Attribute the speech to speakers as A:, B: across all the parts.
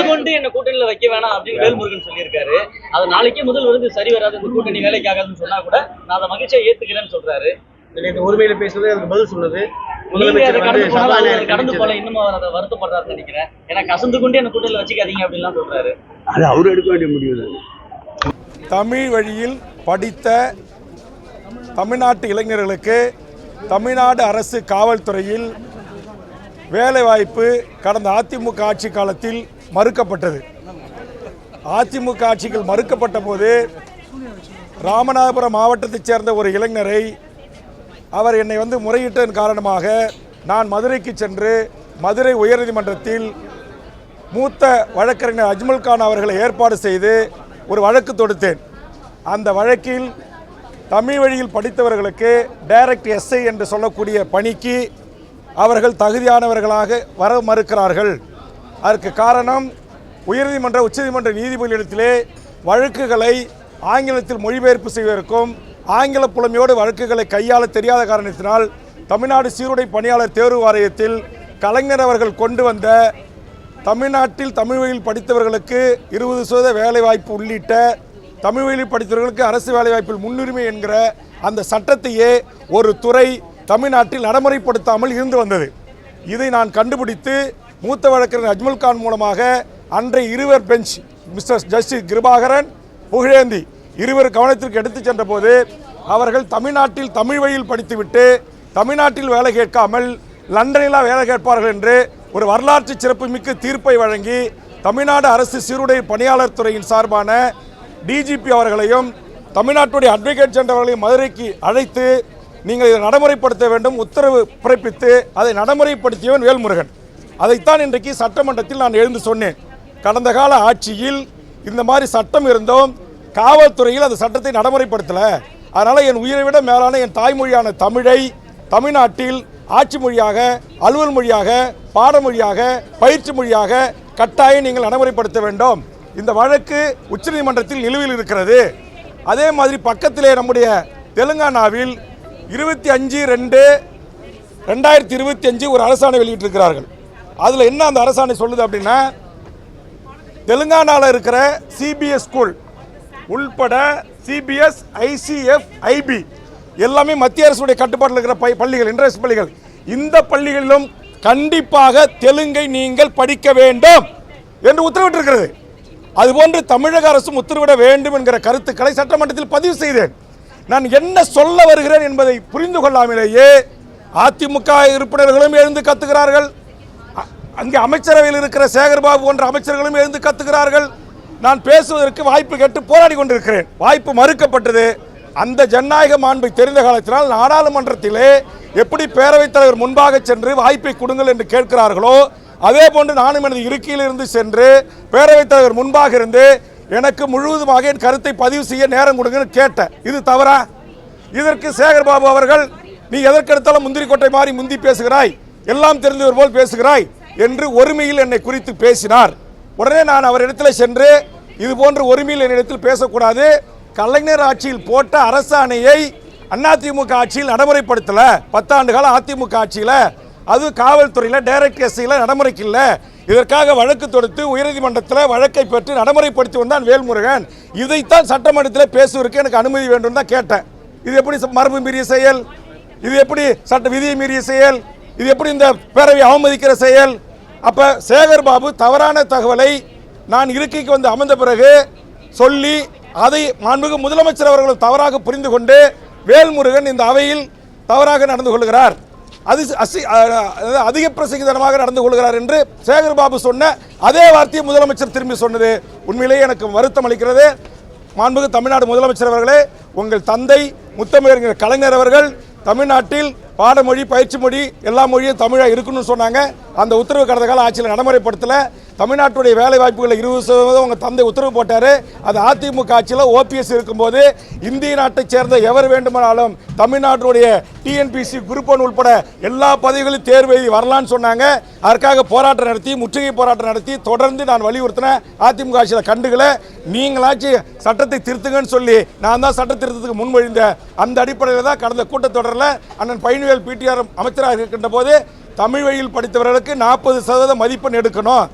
A: கொண்டு என்ன கூட்டணியில வைக்க வேணாம் அப்படின்னு வேல்முருகன் சொல்லியிருக்காரு. அது நாளைக்கே முதல் வந்து சரி வராது, இந்த கூட்டணி வேலைக்காகாதுன்னு சொன்னா கூட நான் அதை மகிழ்ச்சியா ஏத்துக்கிறேன்னு சொல்றாரு.
B: ஒருமையில பேசுறது அதுக்கு பதில் சொல்லுது.
A: கடந்து போல இன்னும் அவர் அதை வருத்தப்படுறாருன்னு நினைக்கிறேன். ஏன்னா கசந்து கொண்டு என்ன கூட்டணியில வச்சுக்காதீங்க அப்படின்லாம் சொல்றாரு.
C: அது அவரு எடுக்க வேண்டிய முடிவு.
D: தமிழ் வழியில் படித்த தமிழ்நாட்டு இளைஞர்களுக்கு தமிழ்நாடு அரசு காவல்துறையில் வேலைவாய்ப்பு கடந்த அதிமுக ஆட்சி காலத்தில் மறுக்கப்பட்டது. அதிமுக ஆட்சிகள் மறுக்கப்பட்ட போது ராமநாதபுரம் மாவட்டத்தைச் சேர்ந்த ஒரு இளைஞரை அவர் என்னை முறையிட்டதன் காரணமாக நான் மதுரைக்கு சென்று மதுரை உயர்நீதிமன்றத்தில் மூத்த வழக்கறிஞர் அஜ்மல் கான் அவர்களை ஏற்பாடு செய்து ஒரு வழக்கு தொடுத்தேன். அந்த வழக்கில் தமிழ் வழியில் படித்தவர்களுக்கு டைரக்ட் எஸ்ஐ என்று சொல்லக்கூடிய பணிக்கு அவர்கள் தகுதியானவர்களாக வர மறுக்கிறார்கள். அதற்கு காரணம் உயர்நீதிமன்ற உச்சநீதிமன்ற நீதிபதிகளிடத்திலே வழக்குகளை ஆங்கிலத்தில் மொழிபெயர்ப்பு செய்வதற்கும் ஆங்கில புலமையோடு வழக்குகளை கையாள தெரியாத காரணத்தினால் தமிழ்நாடு சீருடை பணியாளர் தேர்வு வாரியத்தில் கலைஞர் அவர்கள் கொண்டு வந்த தமிழ்நாட்டில் தமிழ் வழியில் படித்தவர்களுக்கு 20% வேலைவாய்ப்பு உள்ளிட்ட தமிழ் வழியில் படித்தவர்களுக்கு அரசு வேலைவாய்ப்பில் முன்னுரிமை என்கிற அந்த சட்டத்தையே ஒரு துறை தமிழ்நாட்டில் நடைமுறைப்படுத்தாமல் இருந்து வந்தது. இதை நான் கண்டுபிடித்து மூத்த வழக்கறிஞர் அஜ்மல் கான் மூலமாக அன்றைய இருவர் bench mister justice Kirubakaran Pugazhendhi இருவர் கவனத்திற்கு எடுத்துச் சென்ற போது அவர்கள் தமிழ்நாட்டில் தமிழ் வழியில் படித்துவிட்டு தமிழ்நாட்டில் வேலை கேட்காமல் லண்டனில் வேலை கேட்பார்கள் என்று ஒரு வரலாற்று சிறப்புமிக்க தீர்ப்பை வழங்கி தமிழ்நாடு அரசு சீருடை பணியாளர் துறையின் சார்பான டிஜிபி அவர்களையும் தமிழ்நாட்டுடைய அட்வொகேட் ஜெனரல் அவர்களையும் மதுரைக்கு அழைத்து நீங்கள் இதை நடைமுறைப்படுத்த வேண்டும் உத்தரவு பிறப்பித்து அதை நடைமுறைப்படுத்தியவன் வேல்முருகன். அதைத்தான் இன்றைக்கு சட்டமன்றத்தில் நான் எழுந்து சொன்னேன். கடந்த கால ஆட்சியில் இந்த மாதிரி சட்டம் இருந்தோம், காவல்துறையில் அந்த சட்டத்தை நடைமுறைப்படுத்தலை. அதனால் என் உயிரை விட மேலான என் தாய்மொழியான தமிழை தமிழ்நாட்டில் ஆட்சி மொழியாக, அலுவல் மொழியாக, பாடமொழியாக, பயிற்சி மொழியாக கட்டாயம் நீங்கள் நடைமுறைப்படுத்த வேண்டும். இந்த வழக்கு உச்சநீதிமன்றத்தில் நிலுவையில் இருக்கிறது. அதே மாதிரி பக்கத்திலே நம்முடைய தெலுங்கானாவில் 25/2/2025 ஒரு அரசாணை வெளியிட்டிருக்கிறார்கள். அதில் என்ன அந்த அரசாணை சொல்லுது அப்படின்னா, தெலுங்கானாவில் இருக்கிற சிபிஎஸ் ஸ்கூல் உள்பட சிபிஎஸ், ஐசிஎஃப், ஐபி எல்லாமே மத்திய அரசுடைய கட்டுப்பாட்டில் இருக்கிற பள்ளிகள், இன்டர்நேஷனல் பள்ளிகள், இந்த பள்ளிகளிலும் கண்டிப்பாக தெலுங்கை நீங்கள் படிக்க வேண்டும் என்று உத்தரவிட்டிருக்கிறது. அதுபோன்று தமிழக அரசும் உத்தரவிட வேண்டும் என்கிற கருத்துக்களை சட்டமன்றத்தில் பதிவு செய்தேன். நான் என்ன சொல்ல வருகிறேன் என்பதை புரிந்து கொள்ளாமலேயே அதிமுக உறுப்பினர்களும் எழுந்து கத்துகிறார்கள், அங்கே அமைச்சரவையில் இருக்கிற சேகர்பாபு போன்ற அமைச்சர்களும் எழுந்து கத்துகிறார்கள். நான் பேசுவதற்கு வாய்ப்பு கேட்டு போராடி கொண்டிருக்கிறேன். வாய்ப்பு மறுக்கப்பட்டது. அந்த ஜனநாயக மாண்பை தெரிந்த காலத்தினால் நாடாளுமன்றத்திலே எப்படி பேரவைத் தலைவர் முன்பாக சென்று வாய்ப்பை கொடுங்கள் என்று கேட்கிறார்களோ அதே போன்று நானும் எனது இருக்கையில் இருந்து சென்று பேரவைத் தலைவர் முன்பாக இருந்து எனக்கு முழுவதுமாக என் கருத்தை பதிவு செய்ய நேரம் கொடுங்கன்னு கேட்டேன். இது தவறா? இதற்கு சேகர்பாபு அவர்கள், நீ எதற்கெடுத்தாலும் முந்திரி கொட்டை மாறி முந்தி பேசுகிறாய், எல்லாம் தெரிந்தவர் போல் பேசுகிறாய் என்று ஒருமையில் என்னை குறித்து பேசினார். உடனே நான் அவரிடத்தில் சென்று இது போன்ற ஒருமையில் என்னிடத்தில் பேசக்கூடாது, கலைஞர் ஆட்சியில் போட்ட அரசாணையை அதிமுக ஆட்சியில் நடைமுறைப்படுத்தல, 10 ஆண்டு கால அதிமுக ஆட்சியில் அது காவல்துறையில் டைரக்ட் எஸ்ஐயில் நடைமுறைக்கு இல்லை, இதற்காக வழக்கு தொடுத்து உயர்நீதிமன்றத்தில் வழக்கை பெற்று நடைமுறைப்படுத்தி வந்தான் வேல்முருகன். இதைத்தான் சட்டமன்றத்தில் பேசுவதற்கு எனக்கு அனுமதி வேண்டும் தான் கேட்டேன். இது எப்படி மரபு மீறிய செயல்? இது எப்படி சட்ட விதியை மீறிய செயல்? இது எப்படி இந்த பேரவை அவமதிக்கிற செயல்? அப்ப சேகர்பாபு தவறான தகவலை நான் இருக்கைக்கு வந்து அமர்ந்த பிறகு சொல்லி அதை மாண்புமிகு முதலமைச்சர் அவர்கள் தவறாக புரிந்து கொண்டு வேல்முருகன் இந்த அவையில் தவறாக நடந்து கொள்கிறார், அது அதிக பிரசங்கிதனமாக நடந்து கொள்கிறார் என்று சேகர்பாபு சொன்ன அதே வார்த்தையை முதலமைச்சர் திரும்பி சொன்னது உண்மையிலேயே எனக்கு வருத்தம் அளிக்கிறது. மாண்புமிகு தமிழ்நாடு முதலமைச்சர் அவர்களே, உங்கள் தந்தை முத்தமிழறிஞர் கலைஞர் அவர்கள் தமிழ்நாட்டில் பாடமொழி, பயிற்சி மொழி, எல்லா மொழியும் தமிழாக இருக்கணும்னு சொன்னாங்க. அந்த உத்தரவு கடந்த கால ஆட்சியில் நடைமுறைப்படுத்தலை. தமிழ்நாட்டுடைய வேலை வாய்ப்புகளை 20% உங்கள் தந்தை உத்தரவு போட்டார். அது அதிமுக ஆட்சியில் ஓபிஎஸ் இருக்கும்போது இந்திய நாட்டைச் சேர்ந்த எவர் வேண்டுமானாலும் தமிழ்நாட்டுடைய டிஎன்பிசி குரூப் 1 உட்பட எல்லா பதவிகளையும் தேர்வு எழுதி வரலான்னு சொன்னாங்க. அதற்காக போராட்டம் நடத்தி, முற்றுகை போராட்டம் நடத்தி தொடர்ந்து நான் வலியுறுத்தினேன். அதிமுக ஆட்சியில் கண்டுகளை நீங்களாச்சு சட்டத்தை திருத்துங்கன்னு சொல்லி நான் தான் சட்ட திருத்தத்துக்கு முன்மொழிந்தேன். அந்த அடிப்படையில் தான் கடந்த கூட்டத்தொடரில் அண்ணன் பழனிவேல் பிடிஆர் அமைச்சராக இருக்கின்ற போது தமிழ் வழியில் படித்தவர்களுக்கு 40% மதிப்பெண் எடுக்கணும்,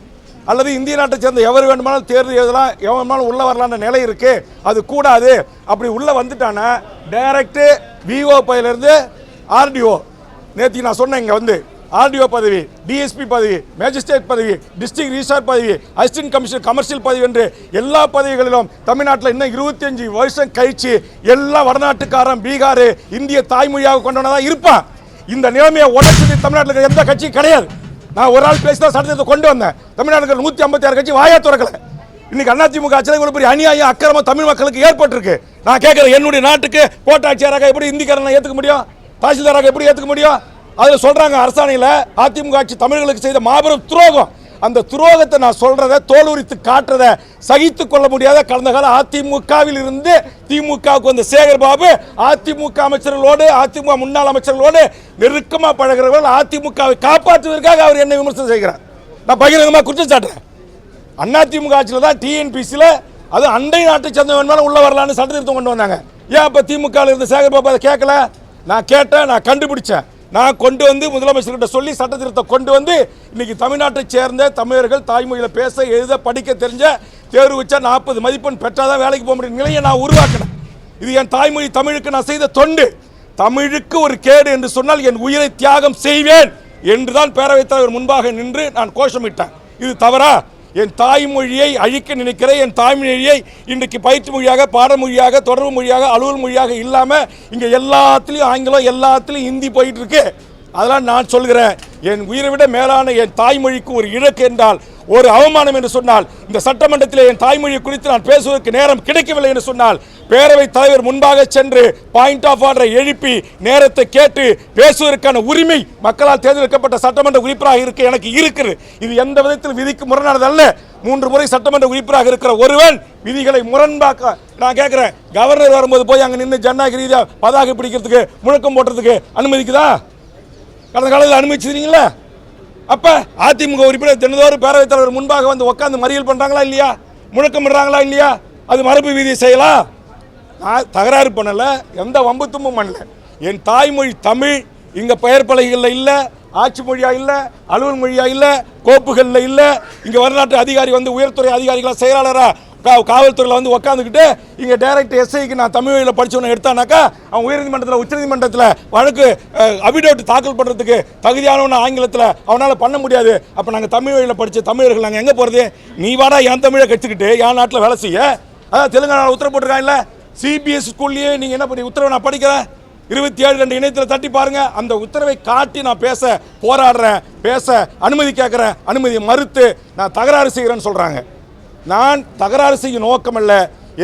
D: அல்லது இந்திய நாட்டை சேர்ந்த எவர் வேண்டுமானாலும் தேர்வு எழுதலாம், எவன் வேணுமானாலும் உள்ள வரலான்ற நிலை இருக்கு. அது கூடாது. அப்படி உள்ள வந்துட்டானா டைரக்ட் விஓ பதவியிலிருந்து ஆர்டிஓ, நேற்று நான் சொன்னேன், இங்கே வந்து ஆர்டிஓ பதவி, டிஎஸ்பி பதவி, மேஜிஸ்ட்ரேட் பதவி, டிஸ்ட்ரிக்ட் ரிஜிஸ்ட்ரார் பதவி, அசிஸ்டன்ட் கமிஷனர் கமர்ஷியல் பதவி என்று எல்லா பதவிகளிலும் தமிழ்நாட்டில் இன்னும் 25 வருஷம் கழிச்சு எல்லா வடநாட்டுக்காரன் பீகார் இந்திய தாய்மொழியாக கொண்டவனதான் இருப்பான். இந்த நிலைமையை உடச்சு தமிழ்நாட்டில் எந்த கட்சியும் கிடையாது. நான் ஒரு ஆள் பேசிதான் சட்டத்தை கொண்டு வந்தேன். தமிழ்நாட்டில் 156 கட்சி வாயா திறக்கல. இன்னைக்கு அதிமுக ஆட்சியில் இவ்வளவு பெரிய அநியாயம் அக்கிரமம் தமிழ் மக்களுக்கு ஏற்பட்டிருக்கு. நான் கேட்கிறேன், என்னுடைய நாட்டுக்கு கோட்டாட்சியராக எப்படி இந்திக்காரனை ஏற்றுக்க முடியும், தாசில்தாராக எப்படி ஏற்றுக்க முடியும்? அதில் சொல்றாங்க அரசாணையில் அதிமுக ஆட்சி தமிழர்களுக்கு செய்த மாபெரும் துரோகம். அந்த துரோகத்தை நான் சொல்றதை தோலுரித்து காட்டுறதை சகித்து கொள்ள முடியாத கடந்த கால அதிமுகவில் இருந்து திமுகவுக்கு வந்த சேகர் பாபு அதிமுக அமைச்சர்களோடு அதிமுக முன்னாள் அமைச்சர்களோடு நெருக்கமாக பழகிறவர்கள் அதிமுகவை காப்பாற்றுவதற்காக அவர் என்ன விமர்சனம் செய்கிறார். நான் பகிரங்கமாக குற்றம் சாட்டுறேன். அதிமுக ஆட்சியில் தான் டிஎன்பிசியில் அது அண்டை நாட்டை சேர்ந்தவன் மேலே உள்ள வரலான்னு சட்ட திருத்தம் கொண்டு வந்தாங்க. ஏன் அப்போ திமுகவில் இருந்த சேகர் பாபு அதை கேட்கல? நான் கேட்டேன், நான் கண்டுபிடிச்சேன், நான் கொண்டு வந்து முதலமைச்சர்கிட்ட சொல்லி சட்ட திருத்தம் கொண்டு வந்து இன்னைக்கு தமிழ்நாட்டை சேர்ந்த தமிழர்கள் தாய்மொழியில் பேச எழுத படிக்க தெரிஞ்ச தேர்வு வச்சா 40 மதிப்பெண் பெற்றாதான் வேலைக்கு போக முடியும் நிலையை நான் உருவாக்கினேன். இது என் தாய்மொழி தமிழுக்கு நான் செய்த தொண்டு. தமிழுக்கு ஒரு கேடு என்று சொன்னால் என் உயிரை தியாகம் செய்வேன் என்றுதான் பேரவைத் தலைவர் முன்பாக நின்று நான் கோஷமிட்டேன். இது தவறா? என் தாய்மொழியை அழிக்க நினைக்கிற என் தாய்மொழியை இன்றைக்கு பயிற்சி மொழியாக, பாடமொழியாக, தொடர்பு மொழியாக, அலுவல் மொழியாக இல்லாமல் இங்கே எல்லாத்துலேயும் ஆங்கிலம், எல்லாத்துலேயும் ஹிந்தி போயிட்டு இருக்கு. அதெல்லாம் நான் சொல்கிறேன், என் உயிரை விட மேலான என் தாய்மொழிக்கு ஒரு இழக்கு என்றால், ஒரு அவமானம் என்று சொன்னால், இந்த சட்டமன்றத்தில் என் தாய்மொழி குறித்து நான் பேசுவதற்கு நேரம் கிடைக்கவில்லை என்று சொன்னால் பேரவைத் தலைவர் முன்பாக சென்று பாயிண்ட் ஆஃப் ஆர்டரை எழுப்பி நேரத்தை கேட்டு பேசுவதற்கான உரிமை மக்களால் தேர்ந்தெடுக்கப்பட்ட சட்டமன்ற உறுப்பினராக இருக்க எனக்கு இருக்குது. இது எந்த விதத்தில் விதிக்கு முரணானது அல்ல. 3 முறை சட்டமன்ற உறுப்பினராக இருக்கிற ஒருவன் விதிகளை முரண்பாக்க நான் கேட்கிறேன். கவர்னர் வரும்போது போய் அங்கே நின்று ஜனநாயக ரீதியாக பதாகை பிடிக்கிறதுக்கு முழக்கம் போடுறதுக்கு அனுமதிக்குதா? கடந்த காலத்தில் அனுமதிச்சிருக்கீங்களா? அப்ப அதிமுக உறுப்பினர் தினந்தோறும் பேரவைத் தலைவர் முன்பாக வந்து உட்காந்து மறியல் பண்றாங்களா இல்லையா, முழக்கம் பண்றாங்களா இல்லையா? அது மரபு விதி செய்யலாம். நான் தகராறு பண்ணல, எந்த வம்பு தும்பும் பண்ணல. என் தாய்மொழி தமிழ் இங்க பெயர் பலகைகளில் இல்லை, ஆட்சி மொழியா இல்லை, அலுவல் மொழியா இல்லை, கோப்புகளில் இல்லை. இங்க வரலாற்று அதிகாரி வந்து உயர்துறை அதிகாரிகளா செயலாளரா காவல்துறையில் வந்து உட்காந்துக்கிட்டு இங்கே டைரக்ட் எஸ்ஐக்கு நான் தமிழ் வழியில் படித்தவனை எடுத்தானாக்கா அவன் உயர்நீதிமன்றத்தில் உச்சநீதிமன்றத்தில் வழக்கு அபிடேவிட் தாக்கல் பண்ணுறதுக்கு தகுதியானவன ஆங்கிலத்தில் அவனால் பண்ண முடியாது. அப்போ நாங்கள் தமிழ் வழியில் படித்த தமிழர்கள் நாங்கள் எங்கே போகிறது? நீ வாடா என் தமிழை கற்றுக்கிட்டு என் நாட்டில் வேலை செய்ய. அதான் தெலுங்கானாவில் உத்தரவு போட்டிருக்காங்க இல்லை, சிபிஎஸ் ஸ்கூல்லையே நீங்கள் என்ன பண்ணி உத்தரவை நான் படிக்கிறேன் 27 இணையத்தில் தட்டி பாருங்க. அந்த உத்தரவை காட்டி நான் பேச போராடுறேன், பேச அனுமதி கேட்குறேன், அனுமதியை மறுத்து நான் தகராறு செய்கிறேன்னு சொல்கிறாங்க. நான் தகராறு செய்யும் நோக்கம் அல்ல.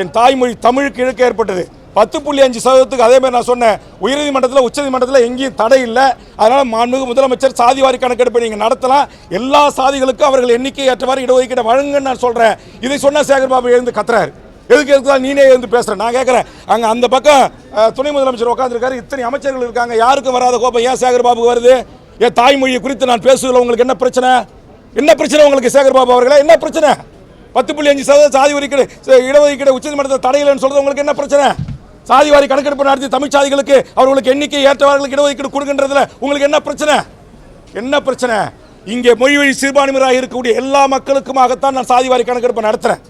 D: என் தாய்மொழி தமிழுக்கு இழக்க ஏற்பட்டது 10.5% அதே மாதிரி நான் சொன்னேன். உயர்நீதிமன்றத்தில் உச்சநீதிமன்றத்தில் எங்கேயும் தடை இல்லை. அதனால் மாண்புமிகு முதலமைச்சர் சாதிவாரி கணக்கெடுப்பை நீங்கள் நடத்தலாம், எல்லா சாதிகளுக்கும் அவர்கள் எண்ணிக்கை ஏற்றவாறு இடஒதுக்கீடு வழங்குன்னு நான் சொல்கிறேன். இதை சொன்ன சேகர் பாபு எழுந்து கத்துறாரு. எதுக்கு நீனே எழுந்து பேசுகிறேன்? நான் கேட்குறேன், அங்கே அந்த பக்கம் துணை முதலமைச்சர் உட்காந்துருக்காரு, இத்தனை அமைச்சர்கள் இருக்காங்க, யாருக்கும் வராத கோபம் ஏன் சேகர் பாபுக்கு வருது? என் தாய்மொழியை குறித்து நான் பேசுவதில் உங்களுக்கு என்ன பிரச்சனை? என்ன பிரச்சனை உங்களுக்கு சேகர் பாபு அவர்களே? என்ன பிரச்சனை? 10.5% சாதி ஒதுக்கீடு இடஒதுக்கீடு உச்சநீதிமன்றத்தில் தடையில்லைன்னு சொல்றது உங்களுக்கு என்ன பிரச்சனை? சாதிவாரி கணக்கெடுப்பு நடத்தி தமிழ் சாதிகளுக்கு அவர்களுக்கு எண்ணிக்கை ஏற்றவர்களுக்கு இடஒதுக்கீடு கொடுக்கின்றதுல உங்களுக்கு என்ன பிரச்சனை? என்ன பிரச்சனை? இங்கே மொழி வழி சிறுபான்மையினராக இருக்கக்கூடிய எல்லா மக்களுக்குமாகத்தான் நான் சாதிவாரி கணக்கெடுப்பு நடத்துகிறேன்.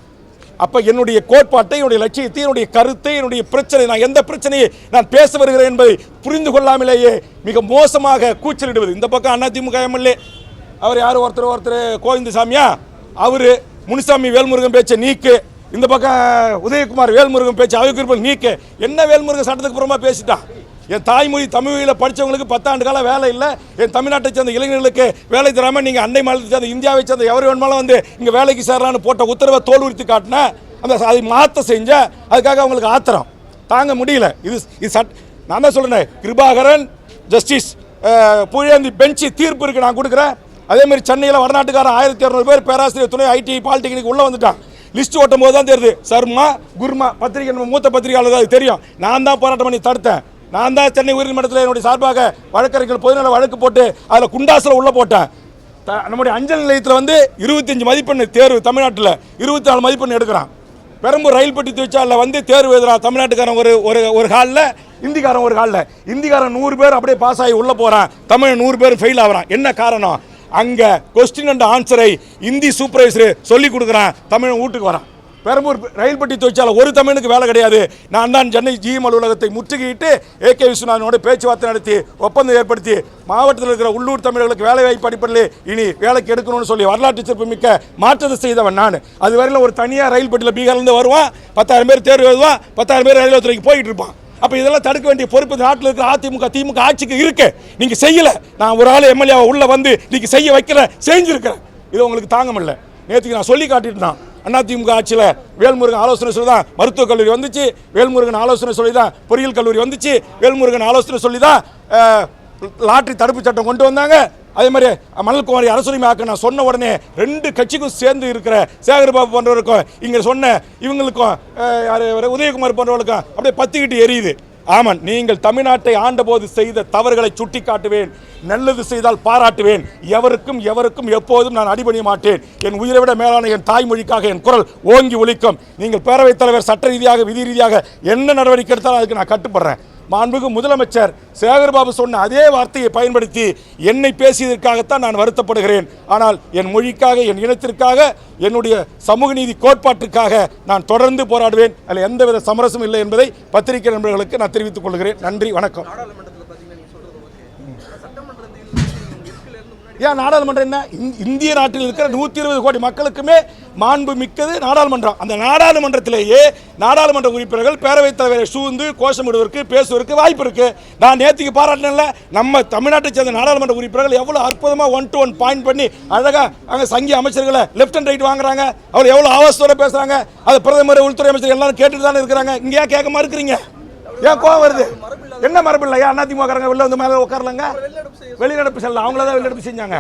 D: அப்போ என்னுடைய கோட்பாட்டை, என்னுடைய லட்சியத்தை, என்னுடைய கருத்தை, என்னுடைய பிரச்சனை, நான் எந்த பிரச்சனையை நான் பேச வருகிறேன் என்பதை புரிந்து கொள்ளாமலேயே மிக மோசமாக கூச்சலிடுவது. இந்த பக்கம் அதிமுக எம்எல்ஏ அவர் யார், ஒருத்தர் கோவிந்தசாமியா, அவர் முனுசாமி வேல்முருகன் பேச்சை நீக்கு, இந்த பக்கம் உதயகுமார் வேல்முருகன் பேச்சு அவைக்குறிப்பு நீக்கு. என்ன வேல்முருகன் சட்டத்துக்கு புறமா பேசிட்டான்? என் தாய்மொழி தமிழில் படித்தவங்களுக்கு 10 ஆண்டு கால வேலை இல்லை, என் தமிழ்நாட்டை சேர்ந்த இளைஞர்களுக்கு வேலை தராமல் நீங்கள் அண்டை மாநிலத்தை சேர்ந்த இந்தியாவை சேர்ந்த எவர் வேணுமாலும் வந்து இங்கே வேலைக்கு சேரலான்னு போட்ட உத்தரவை தோல் உரித்து காட்டினேன். அந்த அதை மாற்ற செஞ்ச அதுக்காக அவங்களுக்கு ஆத்திரம் தாங்க முடியல. இது நான் தான் சொல்கிறேன், கிருபாகரன் ஜஸ்டிஸ் புழேந்தி பெஞ்சு தீர்ப்பு இருக்குது நான் கொடுக்குறேன். அதேமாதிரி சென்னையில் வடநாட்டுக்காரன் 1200 பேர் பேராசிரியர் துணை ஐடி பாலிடெக்னிக் உள்ளே வந்துட்டான். லிஸ்ட் ஓட்டும் போது தான் தெரியுது, சர்மா குர்மா பத்திரிகை மூத்த பத்திரிகையாளர் அது தெரியும். நான் தான் போராட்டம் பண்ணி தடுத்தேன். நான் தான் சென்னை உயர்நீதிமன்றத்தில் என்னுடைய சார்பாக வழக்கறிஞர்கள் பொதுநல வழக்கு போட்டு அதில் குண்டாசில் உள்ளே போட்டேன். நம்முடைய அஞ்சல் நிலையத்தில் வந்து 25 மதிப்பெண் தேர்வு தமிழ்நாட்டில் 24 மதிப்பெண் எடுக்கிறான். பெரம்பூர் ரயில் பெட்டி தொழிற்சாலையில் வந்து தேர்வு எழுதுறான் தமிழ்நாட்டுக்காரன் ஒரு ஹாலில், இந்திக்காரன் ஒரு ஹாலில். இந்திக்காரன் 100 பேர் அப்படியே பாஸ் ஆகி உள்ளே போகிறான், தமிழ் 100 பேர் ஃபெயில் ஆகிறான். என்ன காரணம்? அங்கே கொஸ்டின் அண்ட் ஆன்சரை இந்தி சூப்பர்வைசர் சொல்லி கொடுக்குறான், தமிழன் வீட்டுக்கு வரான். பெரம்பூர் ரயில் பெட்டி தொழிற்சாலை ஒரு தமிழுக்கு வேலை கிடையாது. நான் தான் சென்னை ஜிஎம் அலுவலகத்தை முற்றுகையிட்டு AK விஸ்வநாதனோட பேச்சுவார்த்தை நடத்தி ஒப்பந்தம் ஏற்படுத்தி மாவட்டத்தில் இருக்கிற உள்ளூர் தமிழர்களுக்கு வேலை வாய்ப்பு அடிப்படையில் இனி வேலைக்கு எடுக்கணும்னு சொல்லி வரலாற்று சிறப்பு மிக்க மாற்றத்தை செய்தவன் நான். அது வரையில் ஒரு தனியாக ரயில் பெட்டியில் பீகார்லேருந்து வருவான், 10,000 பேர் தேர்வு எழுதுவான், 10,000 பேர் ரயில்வே துறைக்கு போயிட்டு இருப்பான். அப்போ இதெல்லாம் தடுக்க வேண்டிய பொறுப்பு நாட்டில் இருக்கிற அதிமுக திமுக ஆட்சிக்கு இருக்கு. நீங்கள் செய்யலை. நான் ஒரு ஆள் எம்எல்ஏ உள்ள வந்து இன்னைக்கு செய்ய வைக்கிறேன், செஞ்சிருக்கிறேன். இது உங்களுக்கு தாங்க முடியல. நேற்றுக்கு நான் சொல்லி காட்டிட்டு அதிமுக ஆட்சியில் வேல்முருகன் ஆலோசனை சொல்லி தான் மருத்துவக் கல்லூரி வந்துச்சு, வேல்முருகன் ஆலோசனை சொல்லி தான் பொறியியல் கல்லூரி வந்துச்சு, வேல்முருகன் ஆலோசனை சொல்லி தான் லாட்டரி தடுப்பு சட்டம் கொண்டு வந்தாங்க. அதே மாதிரி மணல்குமாரி அரசுரிமை ஆக்க நான் சொன்ன உடனே 2 கட்சிக்கும் சேர்ந்து இருக்கிற சேகர்பாபு போன்றவருக்கும் இங்கே சொன்ன இவங்களுக்கும் உதயகுமார் போன்றவர்களுக்கும் அப்படியே பத்திக்கிட்டு எரியுது. ஆமாம், நீங்கள் தமிழ்நாட்டை ஆண்டபோது செய்த தவறுகளை சுட்டி காட்டுவேன், நல்லது செய்தால் பாராட்டுவேன். எவருக்கும் எப்போதும் நான் அடிபணிய மாட்டேன். என் உயிரை விட மேலான என் தாய்மொழிக்காக என் குரல் ஓங்கி ஒலிக்கும். நீங்கள் பேரவைத் தலைவர் சட்ட ரீதியாக விதி ரீதியாக என்ன நடவடிக்கை எடுத்தாலும் அதுக்கு நான் கட்டுப்படுறேன். மாண்புமிகு முதலமைச்சர் சேகர்பாபு சொன்ன அதே வார்த்தையை பயன்படுத்தி என்னை பேசியதற்காகத்தான் நான் வருத்தப்படுகிறேன். ஆனால் என் மொழிக்காக, என் இனத்திற்காக, என்னுடைய சமூக நீதி கோட்பாட்டுக்காக நான் தொடர்ந்து போராடுவேன். அதில் எந்தவித சமரசமும் இல்லை என்பதை பத்திரிகை நண்பர்களுக்கு நான் தெரிவித்துக் கொள்கிறேன். நன்றி, வணக்கம். ஏன் நாடாளுமன்றம் என்ன? இந்திய நாட்டில் இருக்கிற 120 கோடி மக்களுக்குமே மாண்பு மிக்கது நாடாளுமன்றம். அந்த நாடாளுமன்றத்திலேயே நாடாளுமன்ற உறுப்பினர்கள் பேரவைத் தலைவரை சூழ்ந்து கோஷமிடுவதற்கு பேசுவதற்கு வாய்ப்பு இருக்கு. நான் நேற்றுக்கு பாராட்டினேன்ல, நம்ம தமிழ்நாட்டை சேர்ந்த நாடாளுமன்ற உறுப்பினர்கள் எவ்வளவு அற்புதமாக 1 to 1 பாயிண்ட் பண்ணி அழகா அங்கே சங்கி அமைச்சர்களை லெஃப்ட் அண்ட் ரைட் வாங்குறாங்க. அவர் எவ்வளவு ஆவாசத்தோட பேசுறாங்க. அது பிரதமர், உள்துறை அமைச்சர் எல்லாரும் கேட்டுட்டு தானே இருக்கிறாங்க. இங்கே ஏன் கேட்க இருக்கிறீங்க? ஏன் கோவம் வருது? என்ன மரபு இல்லையா? அதிமுக வெளில வந்து மேலே உட்காரலங்க, வெளிநடப்பு செல்லலாம். அவங்கள தான் வெளிநடப்பு செஞ்சாங்க,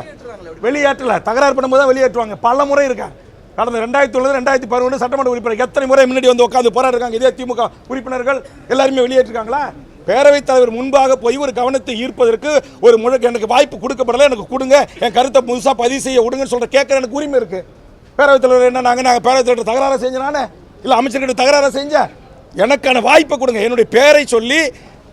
D: வெளியேற்றல. தகராறு பண்ணும்போது தான் வெளியேற்றுவாங்க. பல முறை இருக்கேன். கடந்த 2009 2011 சட்டமன்ற உறுப்பினர் எத்தனை முறை முன்னாடி வந்து உட்காந்து போராடுறாங்க. இதே திமுக உறுப்பினர்கள் எல்லாருமே வெளியேற்றிருக்காங்களா? பேரவைத் தலைவர் முன்பாக போய் ஒரு கவனத்தை ஈர்ப்பதற்கு ஒரு முழுக்க எனக்கு வாய்ப்பு கொடுக்கப்படல, எனக்கு கொடுங்க, என் கருத்தை புதுசாக பதிவு செய்ய விடுங்கன்னு சொல்ற கேட்குற எனக்கு உரிமை இருக்கு. பேரவைத் தலைவர் என்ன நாங்கள் பேரவைத் தலைவர் தகராறு செஞ்சனானே இல்லை அமைச்சர்கிட்ட தகராறு செஞ்சேன். எனக்கான வாய்ப்பை கொடுங்க. என்னுடைய பேரை சொல்லி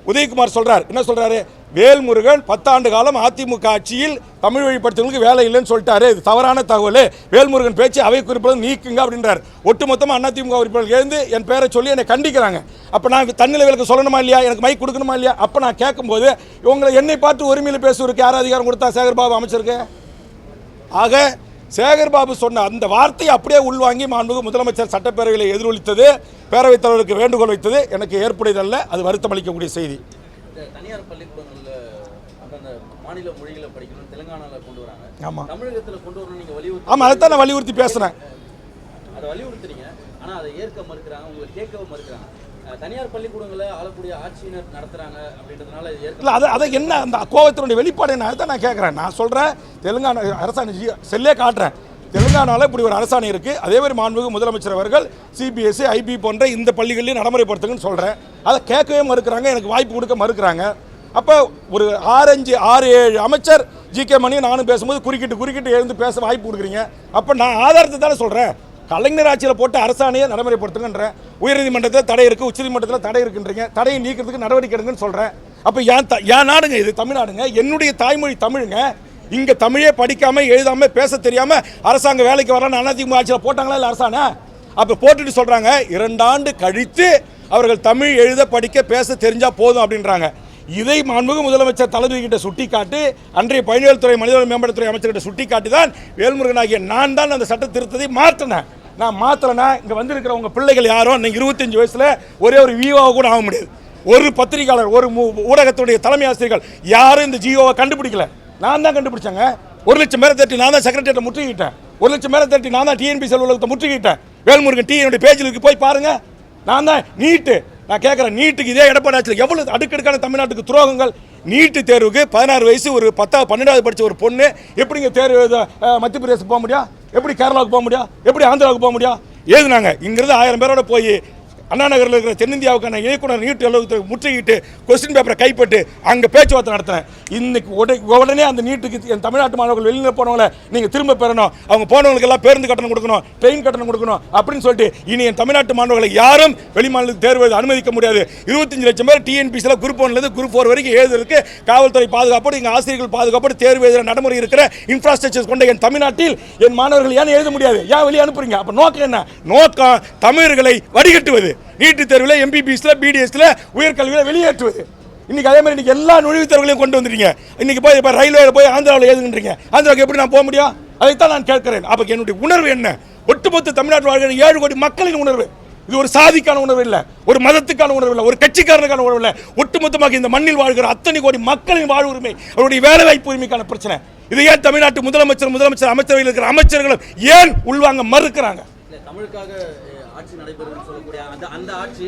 D: உதயகுமார் சொல்றார். என்ன சொல்றாரு? வேல்முருகன் 10 ஆண்டு காலம் அதிமுக ஆட்சியில் தமிழ் வழிபடுத்தவங்களுக்கு வேலை இல்லைன்னு சொல்லிட்டாரு. இது தவறான தகவல். வேல்முருகன் பேச்சு அவை குறிப்பில் நீக்குங்க அப்படின்றார். ஒட்டுமொத்தமாக அதிமுக உறுப்பினர்கள் எழுந்து என் பேரை சொல்லி என்னை கண்டிக்கிறாங்க. அப்போ நான் தன்னிலை விலக்கு சொல்லணுமா இல்லையா? எனக்கு மைக் கொடுக்கணுமா இல்லையா? அப்போ நான் கேட்கும்போது இவங்களை என்னை பார்த்து உரிமையில் பேசுவதற்கு யார் அதிகாரம் கொடுத்தா? சேகர்பாபு அமைச்சருக்கு. ஆக சேகர்பாபு சொன்ன அந்த வார்த்தையை அப்படியே உள்வாங்கி மாண்புமிகு முதலமைச்சர் சட்டப்பேரவையில் எதிரொலித்தது, பேரவைத் தலைவருக்கு வேண்டுகோள் வைத்தது எனக்கு ஏற்புடையதல்ல. அது வருத்தம் அளிக்கக்கூடிய செய்தி.
E: தனியார் பள்ளிக்கூடங்களில் அந்த மாநில மொழிகளை படிக்கணும் தெலுங்கானாவில் கொண்டு வராங்க.
D: ஆமாம்,
E: தமிழகத்தில் கொண்டு வரணும் நீங்கள் வலியுறுத்தி.
D: ஆமாம், அதைத்தான் நான் வலியுறுத்தி பேசுகிறேன்.
E: அதை வலியுறுத்துறீங்க, ஆனால் அதை ஏற்க மறுக்கிறாங்க, உங்களை கேட்கவும் மறுக்கிறாங்க. தனியார் பள்ளிக்கூடங்களை ஆளக்கூடிய ஆட்சியினர் நடத்துகிறாங்க அப்படின்றதுனால இல்லை. அதை
D: என்ன அந்த கோவத்தினுடைய வெளிப்பாடு என்ன? அதை நான் கேட்குறேன். நான் சொல்கிறேன், தெலுங்கானா அரசாணை செல்லே காட்டுறேன். தெலுங்கானாவில் இப்படி ஒரு அரசாணை இருக்குது. அதே மாதிரி மாண்புமிகு முதலமைச்சர் அவர்கள் CBSE IB போன்ற இந்த பள்ளிகளையும் நடைமுறைப்படுத்துங்கன்னு சொல்கிறேன். அதை கேட்கவே மறுக்கிறாங்க, எனக்கு வாய்ப்பு கொடுக்க மறுக்கிறாங்க. அப்போ ஒரு 6-7 அமைச்சர் GK மணியும் நானும் பேசும்போது குறுக்கிட்டு எழுந்து பேச வாய்ப்பு கொடுக்குறீங்க. அப்போ நான் ஆதாரத்தை தானே சொல்கிறேன். கலைஞர் ஆட்சியில் போட்ட அரசாணையை நடைமுறைப்படுத்துங்கன்றேன். உயர்நீதிமன்றத்தில் தடை இருக்குது, உச்சநீதிமன்றத்தில் தடை இருக்குன்றீங்க. தடையை நீக்கிறதுக்கு நடவடிக்கை எடுங்கன்னு சொல்கிறேன். அப்போ ஏன் நாடுங்க இது? தமிழ்நாடுங்க, என்னுடைய தாய்மொழி தமிழுங்க. இங்கே தமிழே படிக்காமல் எழுதாமல் பேச தெரியாமல் அரசாங்க வேலைக்கு வரலான்னு அதிமுக ஆட்சியில் போட்டாங்களா இல்லை அரசாணை? அப்போ போட்டுட்டு சொல்கிறாங்க 2 ஆண்டு கழித்து அவர்கள் தமிழ் எழுத படிக்க பேச தெரிஞ்சால் போதும் அப்படின்றாங்க. இதை மாண்புமிகு முதலமைச்சர் தளபதி கிட்ட சுட்டி காட்டி, அன்றைய பயணியல் துறை மனிதவள மேம்பாட்டுத்துறை அமைச்சர்கிட்ட சுட்டி காட்டி தான் வேல்முருகன் ஆகிய நான் தான் அந்த சட்ட திருத்தத்தை மாற்றினேன். நான் மாற்றலைன்னா இங்கே வந்திருக்கிற உங்கள் பிள்ளைகள் யாரும் நீங்கள் 25 வயசில் ஒரே ஒரு விஓவை கூட ஆக முடியாது. ஒரு பத்திரிகையாளர், ஒரு ஊடகத்துடைய தலைமை ஆசிரியர்கள் யாரும் இந்த ஜிஓவை கண்டுபிடிக்கல. நான் தான் கண்டுபிடிச்சேங்க. 1 லட்சம் பேரை தட்டி நான் தான் செக்ரட்டரியேட்டை முற்றுகிட்டேன். 1 லட்சம் பேரை தட்டி நான் தான் TNPSC அலுவலகத்தை முற்றுகிட்டேன். வேல்முருகன் என்னுடைய பேஜில் இருக்கு, போய் பாருங்க. நான் தான் நீட்டு. நான் கேட்குறேன், நீட்டுக்கு இதே எடப்பாடி ஆட்சியில் எவ்வளோ அடுக்கடுக்கான தமிழ்நாட்டுக்கு துரோகங்கள். நீட்டு தேர்வுக்கு 16 வயசு ஒரு 10வது 12வது படித்த ஒரு பொண்ணு எப்படிங்க தேர்வு எழுத மத்திய பிரதேசம் போக முடியும்? எப்படி கேரளாவுக்கு போக முடியும்? எப்படி ஆந்திராவுக்கு போக முடியும்? எழுதுனாங்க. இங்கிருந்து 1000 பேரோட போய் அண்ணா நகரில் இருக்கிற தென்னிந்தியாவுக்கான இயக்குனர் நீட் அலுவலகத்தை முற்றுகிட்டு கொஸ்டின் பேப்பரை கைப்பட்டு அங்கே பேச்சுவார்த்தை நடத்தினேன். இன்னைக்கு உடனே அந்த நீட்டுக்கு என் தமிழ்நாட்டு மாணவர்கள் வெளியில் போனவங்களை நீங்கள் திரும்ப பெறணும், அவங்க போனவங்களுக்கு எல்லாம் பேருந்து கட்டணம் கொடுக்கணும், ட்ரெயின் கட்டணம் கொடுக்கணும் அப்படின்னு சொல்லிட்டு இனி என் தமிழ்நாட்டு மாணவர்களை யாரும் வெளிமாநிலத்துக்கு தேர்வு அனுமதிக்க முடியாது. 25 லட்சம் பேர் டிஎன்பிசியில் குரூப் 1லேருந்து குரூப் 4 வரைக்கும் எழுதுறதுக்கு காவல்துறை பாதுகாப்போடு எங்கள் ஆசிரியர்கள் பாதுகாப்போடு தேர்வு எழுதுகிற நடைமுறை இருக்கிற இன்ஃப்ராஸ்ட்ரக்சர் கொண்ட என் தமிழ்நாட்டில் என் மாணவர்கள் ஏன் எழுத முடியாது, ஏன் வெளியே அனுப்புறீங்க? அப்போ நோக்கம் என்ன? நோக்கம் தமிழர்களை வடிகட்டுவது, நீட்டுத் தேர்வில் எம்பிபிஎஸ்ல பிடிஎஸ்ல உயர்கல்வியில் வெளியேற்றுவது. இன்னைக்கு அதே மாதிரி இன்னைக்கு எல்லா நுழைவுத் தேர்வுகளையும் கொண்டு வந்துட்டீங்க. இன்னைக்கு போய் இப்போ ரயில்வேல போய் ஆந்திராவில் எழுதுன்றீங்க. ஆந்திராவுக்கு எப்படி நான் போக முடியும்? அதைத்தான் நான் கேட்கிறேன். அப்போ என்னுடைய உணர்வு என்ன? ஒட்டுமொத்த தமிழ்நாட்டில் வாழ்கிற 7 கோடி மக்களின் உணர்வு. இது ஒரு சாதிக்கான உணர்வு இல்லை, ஒரு மதத்துக்கான உணர்வு இல்லை, ஒரு கட்சிக்காரனுக்கான உணர்வு இல்லை. ஒட்டுமொத்தமாக இந்த மண்ணில் வாழ்கிற அத்தனை கோடி மக்களின் வாழ்வு உரிமை, அவருடைய வேலை வாய்ப்பு உரிமைக்கான பிரச்சனை. இது ஏன் தமிழ்நாட்டு முதலமைச்சர் அமைச்சரவையில் இருக்கிற அமைச்சர்களும் ஏன் உள்வாங்க மறுக்கிறாங்க?
E: தமிழுக்காக ஆட்சி நடைபெறும் சொல்லக்கூடிய அந்த ஆட்சி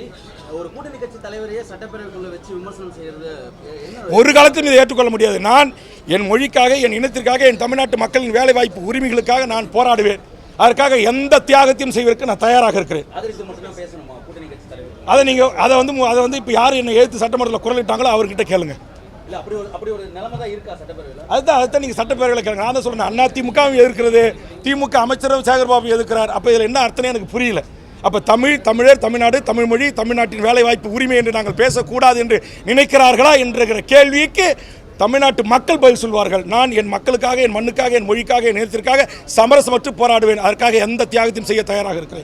E: ஒரு கூட்டணி கட்சி தலைவரையே சட்டப்பேரவைக்குள்ள வச்சு விமர்சனம் செய்யறது
D: ஒரு காலத்திலும் இதை ஏற்றுக்கொள்ள முடியாது. நான் என் மொழிக்காக, என் இனத்திற்காக, என் தமிழ்நாட்டு மக்களின் வேலை வாய்ப்பு உரிமைகளுக்காக நான் போராடுவேன். அதற்காக எந்த தியாகத்தையும் செய்வதற்கு நான் தயாராக இருக்கிறேன். அதை வந்து இப்போ யார் என்னை எதிர்த்து சட்டமன்றத்தில் குரலிட்டாங்களோ அவர்கிட்ட கேளுங்க. அதுதான் நீங்கள் சட்டப்பேரவையில் கேளுங்க. நான் தான் சொல்றேன், அண்ணா திமுகவும் எதிர்க்கிறது, திமுக அமைச்சரும் சேகர்பாபு எதிர்க்கிறார். அப்போ இதில் என்ன அர்த்தம் எனக்கு புரியல. அப்போ தமிழர், தமிழ்நாடு, தமிழ்மொழி, தமிழ்நாட்டின் வேலை வாய்ப்பு உரிமை என்று நாங்கள் பேசக்கூடாது என்று நினைக்கிறார்களா என்கிற கேள்விக்கு தமிழ்நாட்டு மக்கள் பதில் சொல்வார்கள். நான் என் மக்களுக்காக, என் மண்ணுக்காக, என் மொழிக்காக, என் இனத்திற்காக சமரசமற்று போராடுவேன். அதற்காக எந்த தியாகத்தையும் செய்ய தயாராக இருக்கிறேன்.